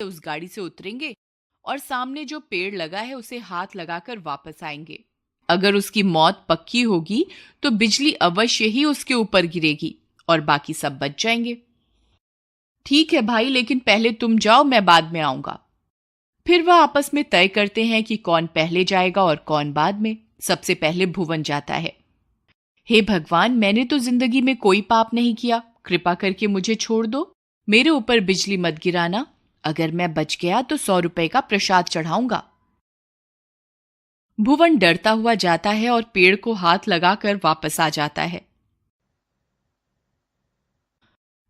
उस गाड़ी से उतरेंगे और सामने जो पेड़ लगा है उसे हाथ लगाकर वापस आएंगे। अगर उसकी मौत पक्की होगी तो बिजली अवश्य ही उसके ऊपर गिरेगी और बाकी सब बच जाएंगे। ठीक है भाई, लेकिन पहले तुम जाओ, मैं बाद में आऊंगा। फिर वह आपस में तय करते हैं कि कौन पहले जाएगा और कौन बाद में। सबसे पहले भुवन जाता है। हे भगवान, मैंने तो जिंदगी में कोई पाप नहीं किया, कृपा करके मुझे छोड़ दो, मेरे ऊपर बिजली मत गिराना। अगर मैं बच गया तो 100 रुपए का प्रसाद चढ़ाऊंगा। भुवन डरता हुआ जाता है और पेड़ को हाथ लगाकर वापस आ जाता है।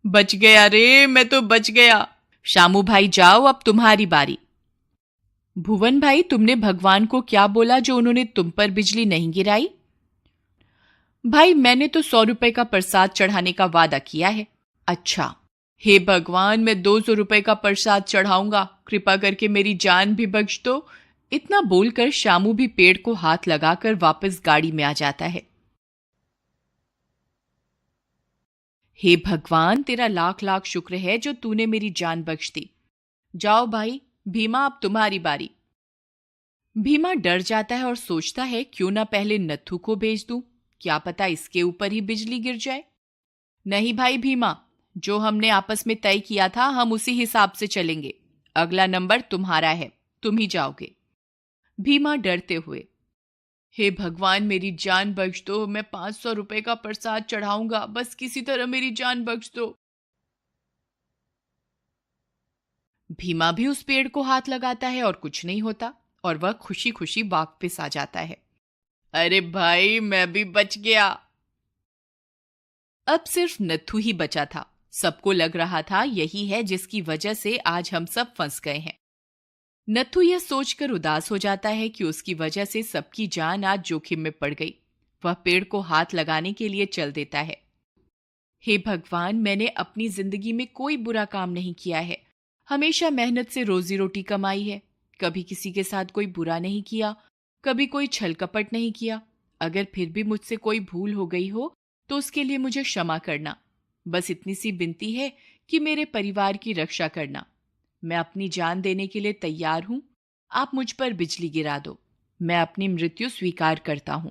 बच गया रे, मैं तो बच गया। शामू भाई जाओ, अब तुम्हारी बारी। भुवन भाई, तुमने भगवान को क्या बोला जो उन्होंने तुम पर बिजली नहीं गिराई? भाई, मैंने तो 100 रुपए का प्रसाद चढ़ाने का वादा किया है। अच्छा। हे भगवान, मैं 200 रुपए का प्रसाद चढ़ाऊंगा, कृपा करके मेरी जान भी बख्श दो। इतना बोलकर शामू भी पेड़ को हाथ लगाकर वापस गाड़ी में आ जाता है। हे भगवान, तेरा लाख लाख शुक्र है जो तूने मेरी जान बख्श दी। जाओ भाई, भीमा अब तुम्हारी बारी। भीमा डर जाता है और सोचता है क्यों ना पहले नत्थू को भेज दूं, क्या पता इसके ऊपर ही बिजली गिर जाए। नहीं भाई भीमा, जो हमने आपस में तय किया था हम उसी हिसाब से चलेंगे। अगला नंबर तुम्हारा है, तुम ही जाओगे। भीमा डरते हुए, हे भगवान मेरी जान बख्श दो, मैं 500 रुपए का प्रसाद चढ़ाऊंगा, बस किसी तरह मेरी जान बख्श दो। भीमा भी उस पेड़ को हाथ लगाता है और कुछ नहीं होता और वह खुशी खुशी वापस आ जाता है। अरे भाई, मैं भी बच गया। अब सिर्फ नत्थू ही बचा था। सबको लग रहा था यही है जिसकी वजह से आज हम सब फंस गए हैं। नत्थू यह सोचकर उदास हो जाता है कि उसकी वजह से सबकी जान आज जोखिम में पड़ गई। वह पेड़ को हाथ लगाने के लिए चल देता है। हे भगवान, मैंने अपनी जिंदगी में कोई बुरा काम नहीं किया है, हमेशा मेहनत से रोजी रोटी कमाई है, कभी किसी के साथ कोई बुरा नहीं किया, कभी कोई छल कपट नहीं किया। अगर फिर भी मुझसे कोई भूल हो गई हो तो उसके लिए मुझे क्षमा करना। बस इतनी सी विनती है कि मेरे परिवार की रक्षा करना। मैं अपनी जान देने के लिए तैयार हूं, आप मुझ पर बिजली गिरा दो, मैं अपनी मृत्यु स्वीकार करता हूं।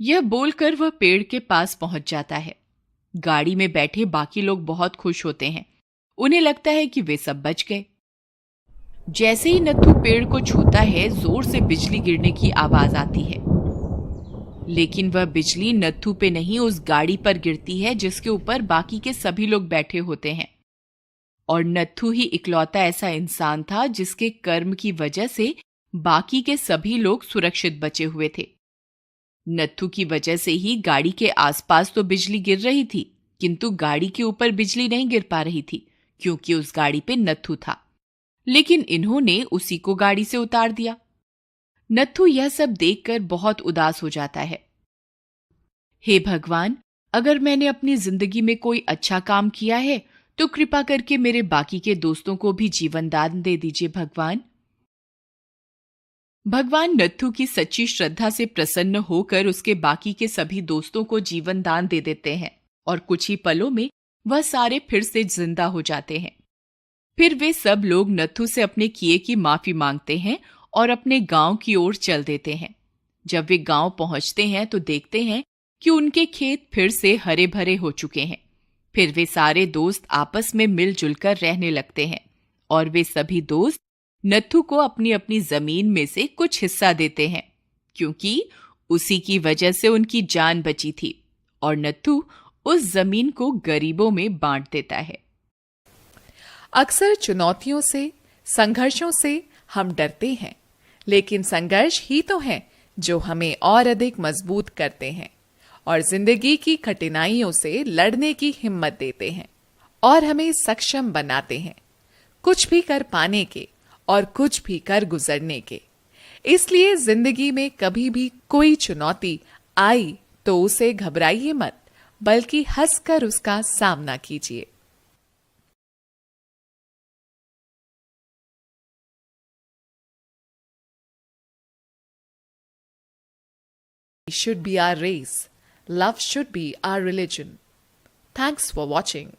यह बोलकर वह पेड़ के पास पहुंच जाता है। गाड़ी में बैठे बाकी लोग बहुत खुश होते हैं, उन्हें लगता है कि वे सब बच गए। जैसे ही नत्थू पेड़ को छूता है, जोर से बिजली गिरने की आवाज आती है। लेकिन वह बिजली नत्थू पे नहीं, उस गाड़ी पर गिरती है जिसके ऊपर बाकी के सभी लोग बैठे होते हैं। और नत्थू ही इकलौता ऐसा इंसान था जिसके कर्म की वजह से बाकी के सभी लोग सुरक्षित बचे हुए थे। नत्थू की वजह से ही गाड़ी के आसपास तो बिजली गिर रही थी, किंतु गाड़ी के ऊपर बिजली नहीं गिर पा रही थी क्योंकि उस गाड़ी पे नत्थू था। लेकिन इन्होंने उसी को गाड़ी से उतार दिया। नत्थू यह सब देखकर बहुत उदास हो जाता है। हे भगवान, अगर मैंने अपनी जिंदगी में कोई अच्छा काम किया है तो कृपा करके मेरे बाकी के दोस्तों को भी जीवन दान दे दीजिए भगवान। भगवान नत्थू की सच्ची श्रद्धा से प्रसन्न होकर उसके बाकी के सभी दोस्तों को जीवन दान दे देते हैं और कुछ ही पलों में वह सारे फिर से जिंदा हो जाते हैं। फिर वे सब लोग नत्थू से अपने किए की माफी मांगते हैं और अपने गांव की ओर चल देते हैं। जब वे गांव पहुंचते हैं तो देखते हैं कि उनके खेत फिर से हरे भरे हो चुके हैं। फिर वे सारे दोस्त आपस में मिलजुल कर रहने लगते हैं और वे सभी दोस्त नत्थू को अपनी अपनी जमीन में से कुछ हिस्सा देते हैं, क्योंकि उसी की वजह से उनकी जान बची थी और नत्थू उस जमीन को गरीबों में बांट देता है। अक्सर चुनौतियों से, संघर्षों से हम डरते हैं, लेकिन संघर्ष ही तो हैं जो हमें और अधिक मजबूत करते हैं और जिंदगी की कठिनाइयों से लड़ने की हिम्मत देते हैं और हमें सक्षम बनाते हैं, कुछ भी कर पाने के और कुछ भी कर गुजरने के। इसलिए जिंदगी में कभी भी कोई चुनौती आई तो उसे घबराइए मत, बल्कि हंसकर उसका सामना कीजिए। Should be our race. Love should be our religion. Thanks for watching.